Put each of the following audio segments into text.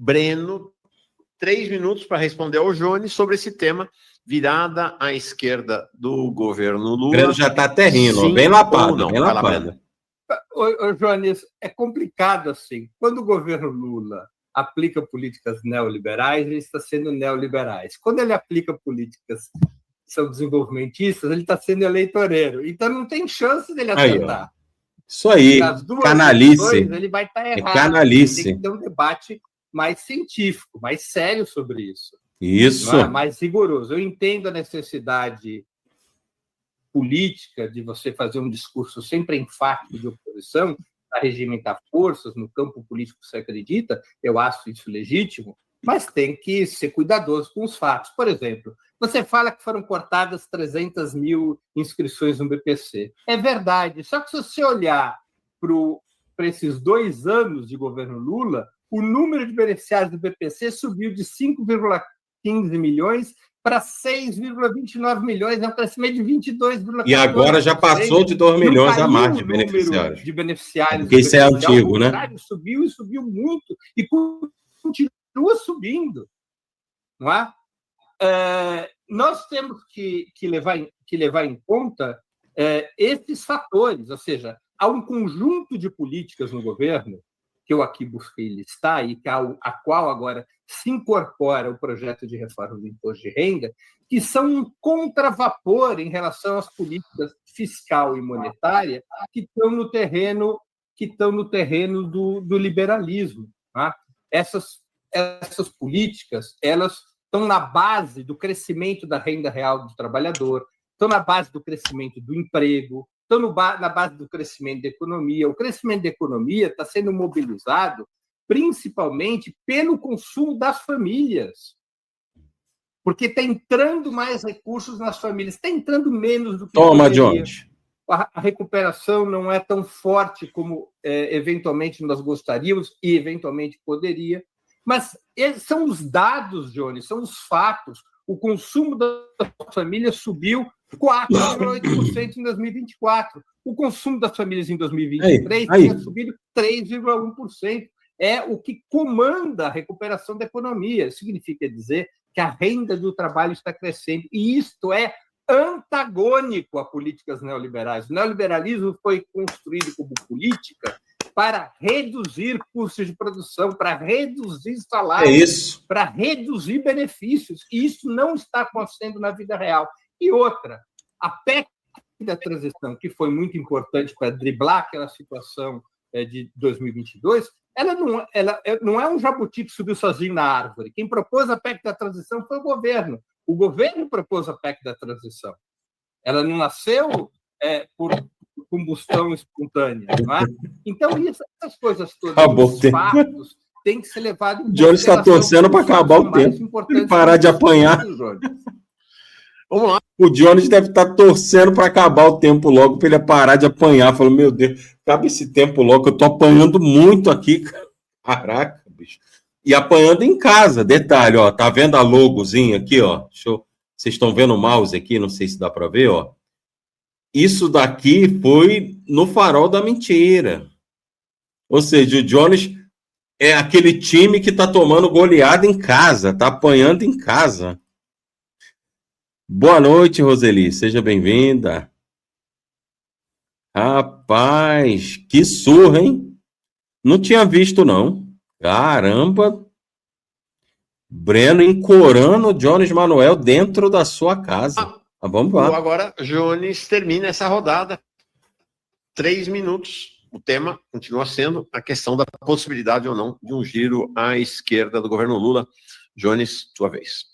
Breno, 3 minutos para responder ao Jones sobre esse tema, virada à esquerda do governo Lula. Breno já está até rindo, bem lapado, bem lapado. Ô, Jones, é complicado assim. Quando o governo Lula aplica políticas neoliberais, ele está sendo neoliberais. Quando ele aplica políticas que são desenvolvimentistas, ele está sendo eleitoreiro. Então não tem chance dele acertar. Aí, isso aí, canalice. Ele vai estar errado. Canalice. Tem que ter um debate mais científico, mais sério sobre isso. Isso. Mais rigoroso. Eu entendo a necessidade política de você fazer um discurso sempre enfático de oposição, a regimentar forças no campo político que você acredita, eu acho isso legítimo, mas tem que ser cuidadoso com os fatos. Por exemplo, você fala que foram cortadas 300 mil inscrições no BPC. É verdade, só que se você olhar para esses 2 anos de governo Lula, o número de beneficiários do BPC subiu de 5,15 milhões para 6,29 milhões, é um crescimento de 22,14%. E agora já passou de 2 milhões a mais de beneficiários. Porque isso é antigo, né? Subiu e subiu muito, e continua subindo. Não é? Nós temos que levar em conta esses fatores, ou seja, há um conjunto de políticas no governo que eu aqui busquei listar e a qual agora se incorpora o projeto de reforma do imposto de renda, que são um contravapor em relação às políticas fiscal e monetária que estão no terreno do liberalismo. Tá? Essas políticas, elas estão na base do crescimento da renda real do trabalhador, estão na base do crescimento do emprego, estão na base do crescimento da economia. O crescimento da economia está sendo mobilizado principalmente pelo consumo das famílias, porque está entrando mais recursos nas famílias, está entrando menos do que Toma, Jones. A recuperação não é tão forte como eventualmente nós gostaríamos e eventualmente poderia, mas são os dados, Jones, são os fatos. O consumo das famílias subiu 4,8% em 2024. O consumo das famílias em 2023 tinha subido 3,1%. É o que comanda a recuperação da economia. Significa dizer que a renda do trabalho está crescendo. E isto é antagônico a políticas neoliberais. O neoliberalismo foi construído como política para reduzir custos de produção, para reduzir salários, para reduzir benefícios. E isso não está acontecendo na vida real. E outra, a PEC da transição, que foi muito importante para driblar aquela situação de 2022, ela não é um jabuti que subiu sozinho na árvore. Quem propôs a PEC da transição foi o governo. O governo propôs a PEC da transição. Ela não nasceu por combustão espontânea. Não é? Então, essas coisas todas, os fatos, têm que ser levados em consideração. O Jones está torcendo para acabar o tempo e parar de apanhar. Vamos lá. O Jones deve estar torcendo para acabar o tempo logo, para ele parar de apanhar. Falou, meu Deus, cabe esse tempo logo, eu estou apanhando muito aqui. Caraca, bicho. E apanhando em casa, detalhe, ó, tá vendo a logozinha aqui, ó? Vocês estão vendo o mouse aqui, não sei se dá para ver, ó. Isso daqui foi no farol da mentira. Ou seja, o Jones é aquele time que está tomando goleada em casa, está apanhando em casa. Boa noite, Roseli, seja bem-vinda. Rapaz, que surra, hein? Não tinha visto, não. Caramba. Breno encorando o Jones Manuel dentro da sua casa. Vamos lá. Agora, Jones termina essa rodada. 3 minutos. O tema continua sendo a questão da possibilidade ou não de um giro à esquerda do governo Lula. Jones, sua vez.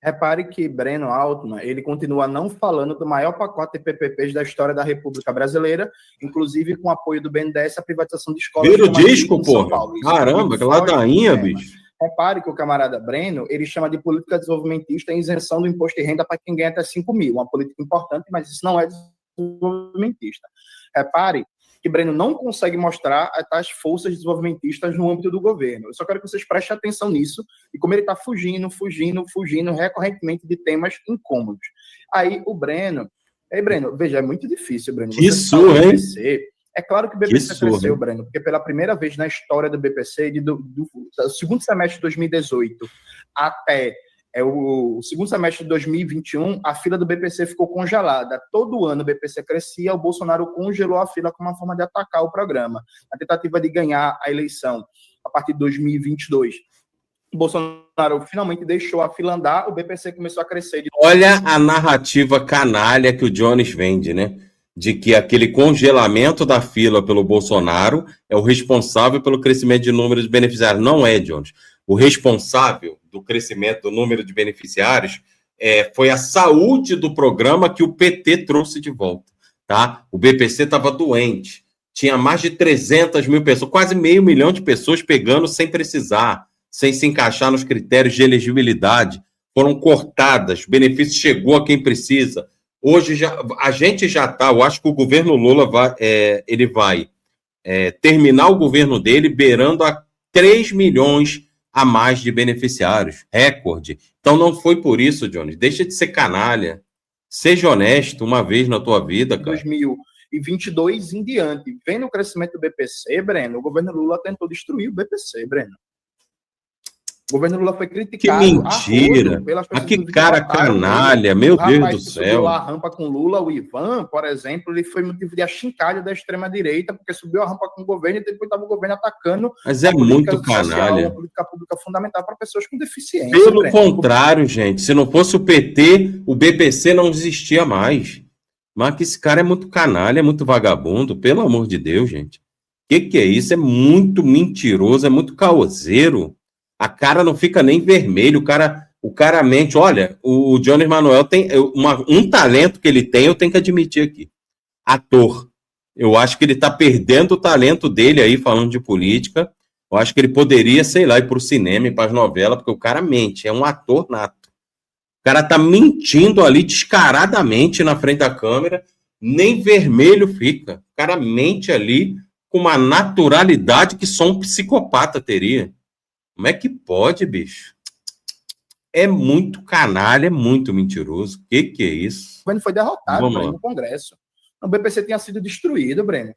Repare que Breno Altman, ele continua não falando do maior pacote de PPPs da história da República Brasileira, inclusive com apoio do BNDES, a privatização de escolas. Vira o disco, porra. Caramba, que ladainha, bicho. Repare que o camarada Breno, ele chama de política desenvolvimentista a isenção do imposto de renda para quem ganha até 5 mil. Uma política importante, mas isso não é desenvolvimentista. Repare que Breno não consegue mostrar as forças desenvolvimentistas no âmbito do governo. Eu só quero que vocês prestem atenção nisso e como ele está fugindo recorrentemente de temas incômodos. Aí o Breno... Breno, veja, é muito difícil, Breno. Isso, hein? É claro que o BPC cresceu, Breno, porque pela primeira vez na história do BPC, do segundo semestre de 2018 até o segundo semestre de 2021, a fila do BPC ficou congelada. Todo ano o BPC crescia, o Bolsonaro congelou a fila como uma forma de atacar o programa, na tentativa de ganhar a eleição a partir de 2022. O Bolsonaro finalmente deixou a fila andar, o BPC começou a crescer. Olha a narrativa canalha que o Jones vende, né? De que aquele congelamento da fila pelo Bolsonaro é o responsável pelo crescimento de número de beneficiários. Não é, Jones. O responsável do crescimento do número de beneficiários foi a saúde do programa que o PT trouxe de volta. Tá? O BPC estava doente. Tinha mais de 300 mil pessoas, quase 500 mil de pessoas pegando sem precisar, sem se encaixar nos critérios de elegibilidade. Foram cortadas, o benefício chegou a quem precisa. Hoje a gente já está, eu acho que o governo Lula vai terminar o governo dele beirando a 3 milhões a mais de beneficiários, recorde. Então não foi por isso, Jones, deixa de ser canalha, seja honesto uma vez na tua vida, cara. 2022 em diante, vendo o crescimento do BPC, Breno, o governo Lula tentou destruir o BPC, Breno. O governo Lula foi criticado. Que mentira! Mas que cara canalha, meu Deus do céu. Subiu a rampa com Lula, o Ivan, por exemplo, ele foi motivo de achincalho da extrema-direita, porque subiu a rampa com o governo e depois estava o governo atacando. Mas é muito canalha. Uma política pública fundamental para pessoas com deficiência. Pelo contrário, gente, se não fosse o PT, o BPC não existia mais. Mas que esse cara é muito canalha, é muito vagabundo, pelo amor de Deus, gente. Que é isso? É muito mentiroso, é muito caoseiro. A cara não fica nem vermelho, o cara mente. Olha, o Jones Manoel tem um talento que ele tem, eu tenho que admitir aqui. Ator. Eu acho que ele está perdendo o talento dele aí, falando de política. Eu acho que ele poderia, sei lá, ir para o cinema, ir para as novelas, porque o cara mente, é um ator nato. O cara tá mentindo ali descaradamente na frente da câmera, nem vermelho fica. O cara mente ali com uma naturalidade que só um psicopata teria. Como é que pode, bicho? É muito canalha, é muito mentiroso. O que é isso? O governo foi derrotado no Congresso. O BPC tinha sido destruído, Breno.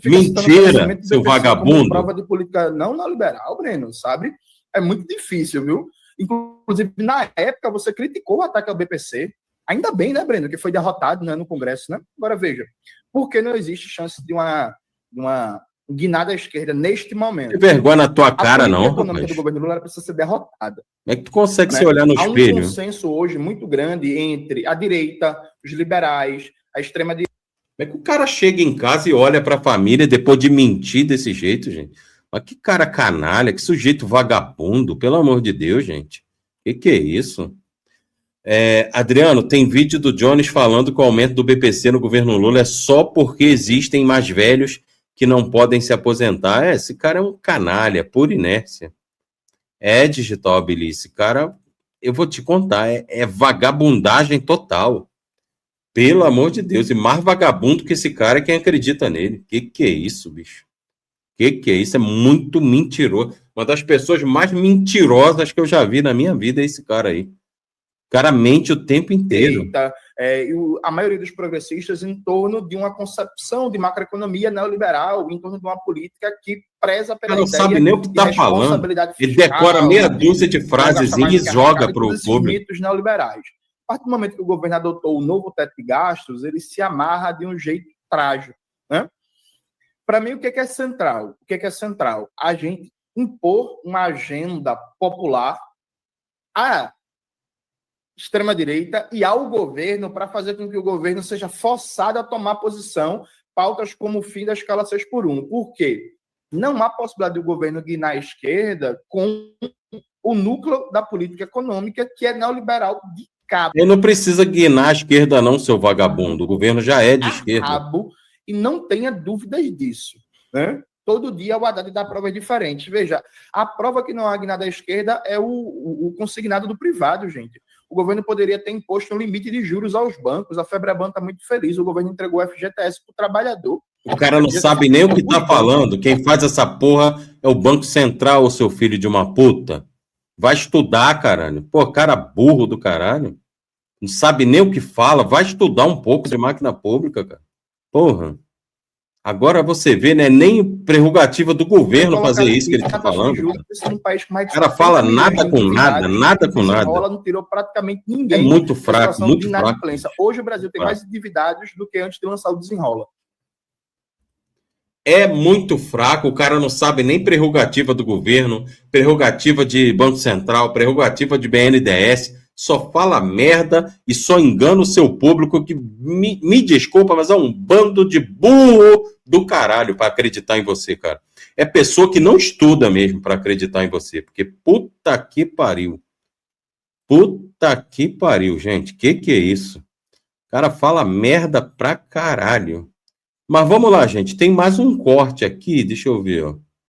Mentira, seu vagabundo. Prova de política não neoliberal, Breno, sabe? É muito difícil, viu? Inclusive, na época, você criticou o ataque ao BPC. Ainda bem, né, Breno, que foi derrotado, né, no Congresso, né? Agora, veja, por que não existe chance de uma guinada à esquerda neste momento? Que vergonha na tua cara, não. A econômica do governo Lula precisa ser derrotada. Como é que tu consegue se olhar no espelho? Há um consenso hoje muito grande entre a direita, os liberais, a extrema-direita. Como é que o cara chega em casa e olha para a família depois de mentir desse jeito, gente? Mas que cara canalha, que sujeito vagabundo, pelo amor de Deus, gente. Que é isso? Adriano, tem vídeo do Jones falando que o aumento do BPC no governo Lula é só porque existem mais velhos que não podem se aposentar. Esse cara é um canalha, por inércia. Digital Ability, esse cara, eu vou te contar, é vagabundagem total. Pelo amor de Deus, e mais vagabundo que esse cara é quem acredita nele. Que é isso, bicho? Que é isso? É muito mentiroso. Uma das pessoas mais mentirosas que eu já vi na minha vida é esse cara aí. O cara mente o tempo inteiro. A maioria dos progressistas em torno de uma concepção de macroeconomia neoliberal, em torno de uma política que preza pela ideia. Não sabe nem o que está falando. Ele decora meia dúzia de frasezinhas e joga para o público. Mitos neoliberais. A partir do momento que o governo adotou o novo teto de gastos, ele se amarra de um jeito trágico, né? Para mim, o que é central? O que é central? A gente impor uma agenda popular à extrema-direita e ao governo para fazer com que o governo seja forçado a tomar posição, pautas como o fim da escala 6x1. Por quê? Não há possibilidade do governo guinar à esquerda com o núcleo da política econômica, que é neoliberal de cabo. Ele não precisa guinar à esquerda não, seu vagabundo. O governo já é de esquerda. Cabo, e não tenha dúvidas disso, né? Todo dia o Haddad dá provas diferentes. Veja, a prova que não há guinada à esquerda é o consignado do privado, gente. O governo poderia ter imposto um limite de juros aos bancos. A Febraban está muito feliz. O governo entregou o FGTS para o trabalhador. O cara não sabe nem o que está falando. Quem faz essa porra é o Banco Central, o seu filho de uma puta. Vai estudar, caralho. Pô, cara burro do caralho. Não sabe nem o que fala. Vai estudar um pouco de máquina pública, cara. Porra. Agora você vê, né? Nem prerrogativa do governo fazer isso que ele está falando. O cara fala nada com nada, nada com nada. Não tirou praticamente ninguém. É muito fraco, muito fraco. Hoje o Brasil tem mais endividados do que antes de lançar o Desenrola. É muito fraco, o cara não sabe nem prerrogativa do governo, prerrogativa de Banco Central, prerrogativa de BNDES, só fala merda e só engana o seu público que, me desculpa, mas é um bando de burro do caralho para acreditar em você, cara. É pessoa que não estuda mesmo para acreditar em você, porque puta que pariu. Puta que pariu, gente. Que é isso? O cara fala merda pra caralho. Mas vamos lá, gente. Tem mais um corte aqui, deixa eu ver, ó.